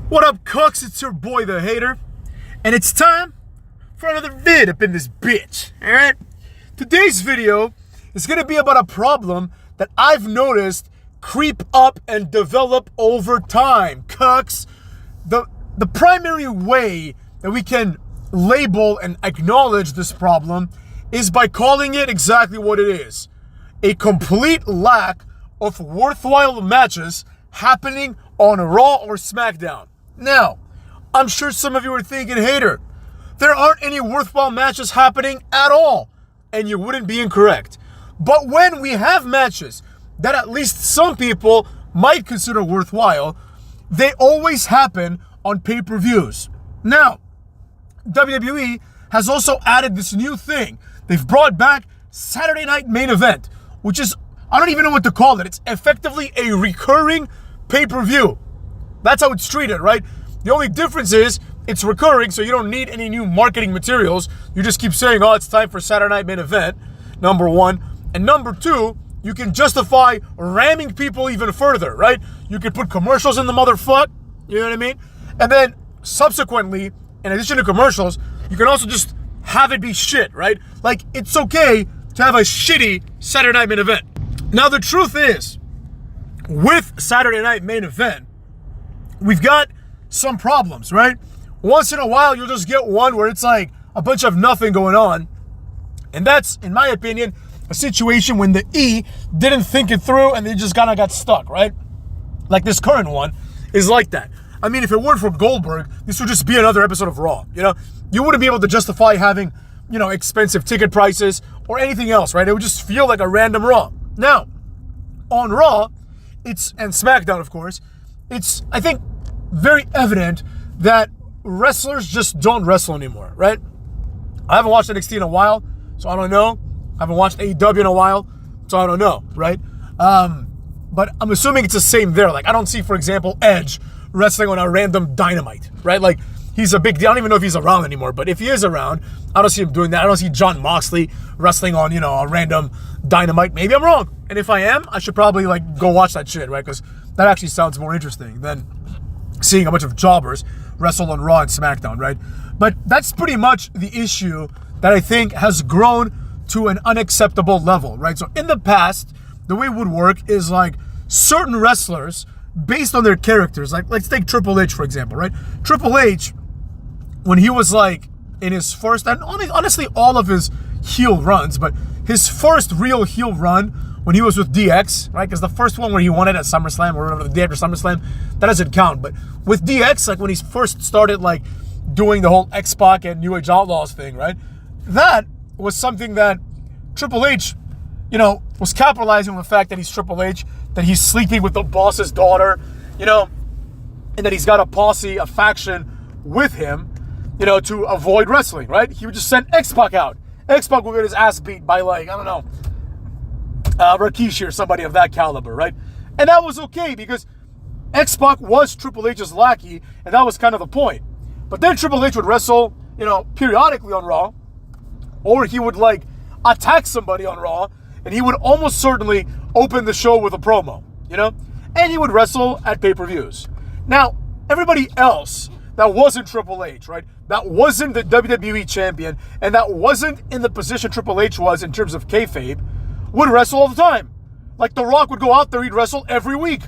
What up, Cooks? It's your boy, the Hater, and it's time for another vid up in this bitch, alright? Today's video is going to be about a problem that I've noticed creep up and develop over time, Cooks. The primary way that we can label and acknowledge this problem is by calling it exactly what it is. A complete lack of worthwhile matches happening on Raw or SmackDown. Now, I'm sure some of you are thinking, Hater, there aren't any worthwhile matches happening at all. And you wouldn't be incorrect. But when we have matches that at least some people might consider worthwhile, they always happen on pay-per-views. Now, WWE has also added this new thing. They've brought back Saturday Night Main Event, which is, I don't even know what to call it. It's effectively a recurring pay-per-view. That's how it's treated, right? The only difference is it's recurring, so you don't need any new marketing materials. You just keep saying, oh, it's time for Saturday Night Main Event, number one. And number two, you can justify ramming people even further, right? You can put commercials in the motherfucker, you know what I mean? And then subsequently, in addition to commercials, you can also just have it be shit, right? Like, it's okay to have a shitty Saturday Night Main Event. Now, the truth is, with Saturday Night Main Event, we've got some problems, right? Once in a while, you'll just get one where it's like a bunch of nothing going on. And that's, in my opinion, a situation when the E didn't think it through and they just kind of got stuck, right? Like this current one is like that. I mean, if it weren't for Goldberg, this would just be another episode of Raw, you know? You wouldn't be able to justify having, you know, expensive ticket prices or anything else, right? It would just feel like a random Raw. Now, on Raw, and SmackDown, of course, it's, I think, very evident that wrestlers just don't wrestle anymore, right? I haven't watched NXT in a while, so I don't know. I haven't watched AEW in a while, so I don't know, right? But I'm assuming it's the same there. Like, I don't see, for example, Edge wrestling on a random Dynamite, right? Like, he's a big deal. I don't even know if he's around anymore, but if he is around, I don't see him doing that. I don't see Jon Moxley wrestling on, you know, a random Dynamite. Maybe I'm wrong. And if I am, I should probably, like, go watch that shit, right? Because that actually sounds more interesting than seeing a bunch of jobbers wrestle on Raw and SmackDown, right? But that's pretty much the issue that I think has grown to an unacceptable level, right? So in the past, the way it would work is like certain wrestlers, based on their characters, like let's take Triple H, for example, right? Triple H, when he was like in his first, and honestly all of his heel runs, but his first real heel run when he was with DX, right? Because the first one where he won it at SummerSlam or whatever, the day after SummerSlam, that doesn't count. But with DX, like when he first started like doing the whole X-Pac and New Age Outlaws thing, right? That was something that Triple H, you know, was capitalizing on the fact that he's Triple H, that he's sleeping with the boss's daughter, you know, and that he's got a posse, a faction with him, you know, to avoid wrestling, right? He would just send X-Pac out. X-Pac would get his ass beat by, like, I don't know, Rikishi or somebody of that caliber, right? And that was okay because X-Pac was Triple H's lackey, and that was kind of the point. But then Triple H would wrestle, you know, periodically on Raw, or he would, like, attack somebody on Raw, and he would almost certainly open the show with a promo, you know? And he would wrestle at pay-per-views. Now, everybody else that wasn't Triple H, right? That wasn't the WWE champion, and that wasn't in the position Triple H was in terms of kayfabe, would wrestle all the time. Like The Rock would go out there, he'd wrestle every week.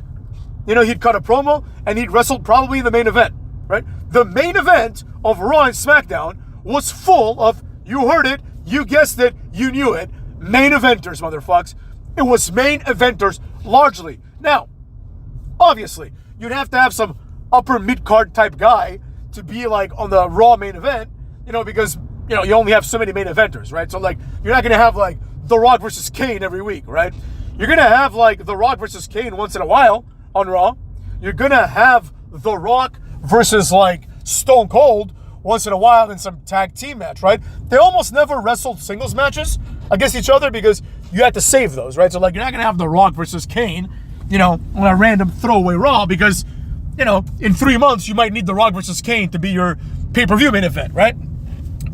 You know, he'd cut a promo, and he'd wrestle probably in the main event, right? The main event of Raw and SmackDown was full of, you heard it, you guessed it, you knew it, main eventers, motherfucks. It was main eventers, largely. Now, obviously, you'd have to have some upper mid-card type guy to be, like, on the Raw main event, you know, because, you know, you only have so many main eventers, right? So, like, you're not going to have, like, The Rock versus Kane every week, right? You're going to have, like, The Rock versus Kane once in a while on Raw. You're going to have The Rock versus, like, Stone Cold once in a while in some tag team match, right? They almost never wrestled singles matches against each other because you had to save those, right? So, like, you're not going to have The Rock versus Kane, you know, on a random throwaway Raw because, you know, in 3 months, you might need The Rock versus Kane to be your pay-per-view main event, right?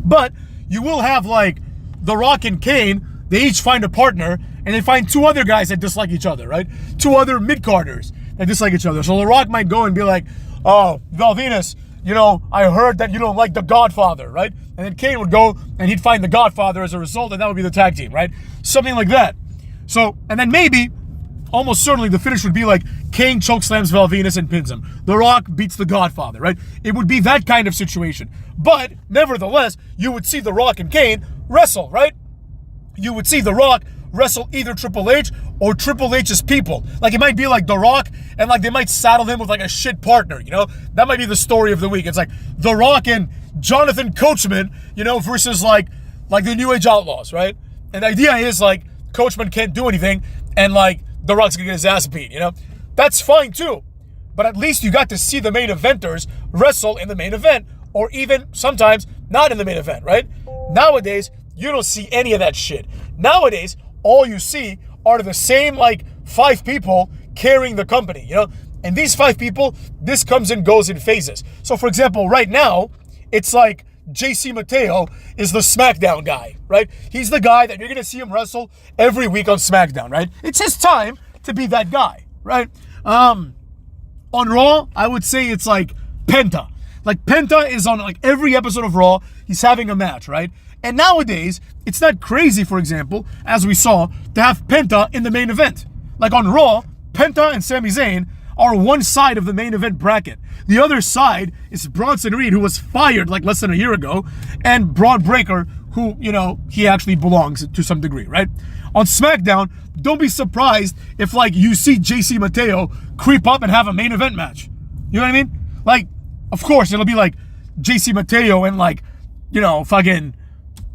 But you will have, like, The Rock and Kane, they each find a partner, and they find two other guys that dislike each other, right? Two other mid-carders that dislike each other. So The Rock might go and be like, oh, Val Venus, I heard that you don't like The Godfather, right? And then Kane would go and he'd find The Godfather as a result, and that would be the tag team, right? Something like that. So, and then maybe, almost certainly, the finish would be like Kane chokeslams Val Venus and pins him. The Rock beats The Godfather, right? It would be that kind of situation. But, nevertheless, you would see The Rock and Kane wrestle, right? You would see The Rock wrestle either Triple H or Triple H's people. Like, it might be like The Rock, and like they might saddle him with like a shit partner, That might be the story of the week. It's like The Rock and Jonathan Coachman, versus like the New Age Outlaws, right? And the idea is like Coachman can't do anything, and like The Rock's gonna get his ass beat, That's fine too. But at least you got to see the main eventers wrestle in the main event, or even sometimes not in the main event, right? Nowadays, you don't see any of that shit. Nowadays, all you see are the same like 5 people carrying the company, And these 5 people, this comes and goes in phases. So for example, right now, it's like JC Mateo is the SmackDown guy, right? He's the guy that you're going to see him wrestle every week on SmackDown, right? It's his time to be that guy, right? On Raw, I would say it's like Penta. Like Penta is on like every episode of Raw, he's having a match, right? And nowadays, it's not crazy, for example, as we saw, to have Penta in the main event. Like on Raw, Penta and Sami Zayn are one side of the main event bracket. The other side is Bronson Reed, who was fired like less than a year ago, and Braun Breaker, who, he actually belongs to some degree, right? On SmackDown, don't be surprised if like you see JC Mateo creep up and have a main event match. You know what I mean? Like, of course, it'll be like JC Mateo and like, fucking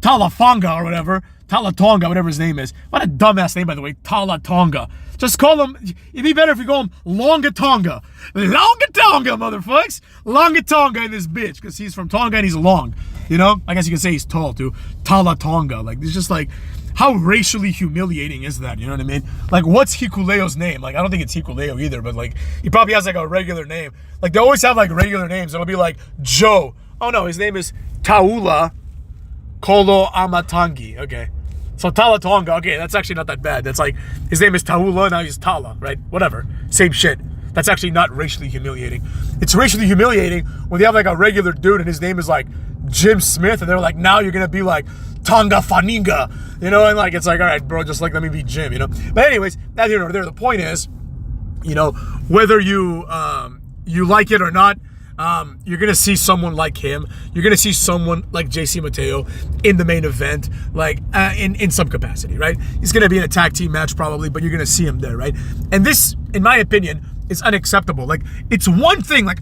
Talafonga or whatever. Talatonga, whatever his name is. What a dumbass name, by the way. Talatonga. Just call him, it'd be better if you call him Longatonga. Longatonga, motherfuckers. Longatonga in this bitch, because he's from Tonga and he's long. I guess you can say he's tall, too. Talatonga. Like, it's just like, how racially humiliating is that? You know what I mean? Like, what's Hikuleo's name? Like, I don't think it's Hikuleo either, but like, he probably has like a regular name. Like, they always have like regular names. It'll be like Joe. Oh no, his name is Taula Kolo Amatangi. Okay. So Talatonga, okay, that's actually not that bad. That's like, his name is Taula, now he's Tala, right? Whatever. Same shit. That's actually not racially humiliating. It's racially humiliating when they have like a regular dude and his name is like Jim Smith, and they're like, now you're gonna be like Tonga Faninga, and like, it's like, all right, bro, just like, let me be Jim, But anyways, neither here nor there. The point is, whether you like it or not, you're going to see someone like him. You're going to see someone like JC Mateo in the main event, like in some capacity, right? He's going to be in a tag team match probably, but you're going to see him there, right? And this, in my opinion, is unacceptable. Like, it's one thing, like,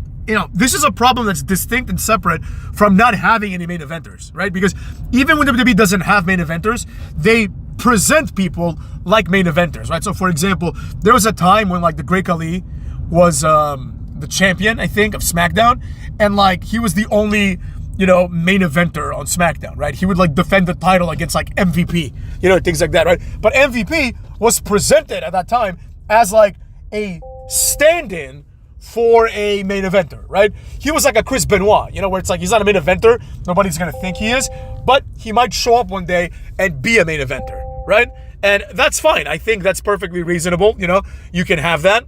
this is a problem that's distinct and separate from not having any main eventers, right? Because even when WWE doesn't have main eventers, they present people like main eventers, right? So, for example, there was a time when, like, the Great Khali was the champion, I think, of SmackDown, and, like, he was the only, main eventer on SmackDown, right? He would, like, defend the title against, like, MVP, things like that, right? But MVP was presented at that time as, like, a stand-in for a main eventer, right? He was like a Chris Benoit, where it's like, he's not a main eventer, nobody's gonna think he is, but he might show up one day and be a main eventer, right? And that's fine. I think that's perfectly reasonable. You can have that.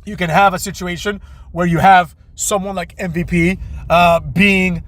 You can have a situation where you have someone like MVP being,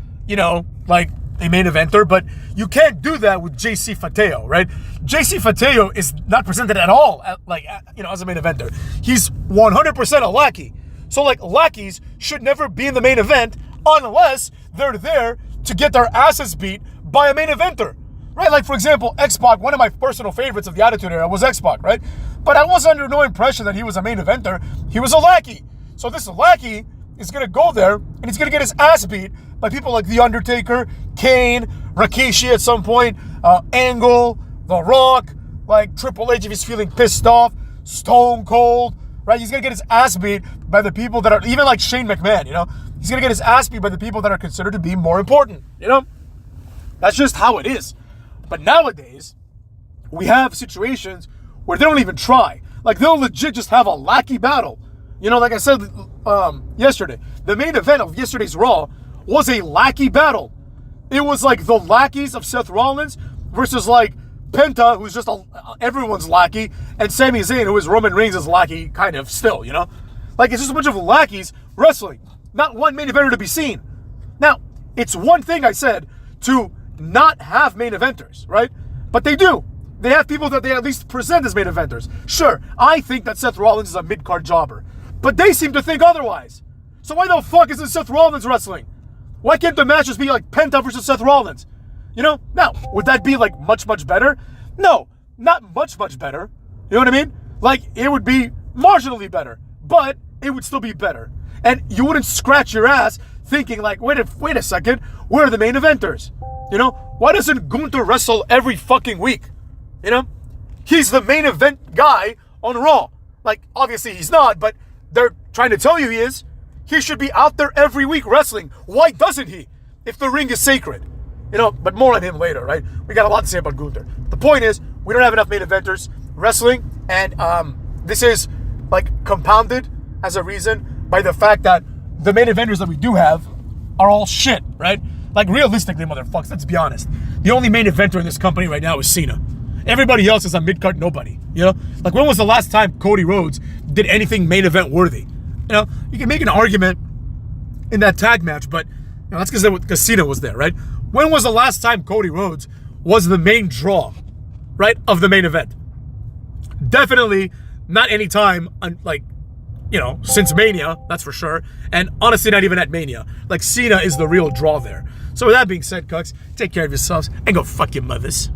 like a main eventer, but you can't do that with JC Fateo, right? JC Fateo is not presented at all, as a main eventer. He's 100% a lackey. So, like, lackeys should never be in the main event unless they're there to get their asses beat by a main eventer, right? Like, for example, X-Pac, one of my personal favorites of the Attitude Era was X-Pac, right? But I was under no impression that he was a main eventer. He was a lackey. So this lackey is going to go there, and he's going to get his ass beat by people like The Undertaker, Kane, Rikishi at some point, Angle, The Rock, like Triple H if he's feeling pissed off, Stone Cold, right? He's going to get his ass beat by the people that are, even like Shane McMahon, He's going to get his ass beat by the people that are considered to be more important, That's just how it is. But nowadays, we have situations where they don't even try. Like, they'll legit just have a lackey battle. Like I said yesterday, the main event of yesterday's Raw was a lackey battle. It was like the lackeys of Seth Rollins versus like Penta, who's just everyone's lackey, and Sami Zayn, who is Roman Reigns' lackey, kind of still, Like, it's just a bunch of lackeys wrestling. not one main eventer to be seen. Now, it's one thing, I said, to not have main eventers, right? But they do. They have people that they at least present as main eventers. Sure, I think that Seth Rollins is a mid-card jobber, but they seem to think otherwise. So why the fuck isn't Seth Rollins wrestling? Why can't the matches be like Penta versus Seth Rollins? You know? Now, would that be like much, much better? No, not much, much better. You know what I mean? Like, it would be marginally better, but it would still be better. And you wouldn't scratch your ass thinking like, wait a second, where are the main eventers? You know? Why doesn't Gunther wrestle every fucking week? You know? He's the main event guy on Raw. Like, obviously he's not, but they're trying to tell you he is. He should be out there every week wrestling. Why doesn't he? If the ring is sacred. You know, but more on him later, right? We got a lot to say about Gunther. The point is, we don't have enough main eventers wrestling, and this is, like, compounded as a reason by the fact that the main eventers that we do have are all shit, right? Like, realistically, motherfuckers, let's be honest. The only main eventer in this company right now is Cena. Everybody else is a mid-card nobody, you know? Like, when was the last time Cody Rhodes did anything main event worthy? You know, you can make an argument in that tag match, but you know, that's because Cena was there, right? When was the last time Cody Rhodes was the main draw, right, of the main event? Definitely not any time, like, you know, since Mania, that's for sure. And honestly, not even at Mania. Like, Cena is the real draw there. So with that being said, Cucks, take care of yourselves and go fuck your mothers.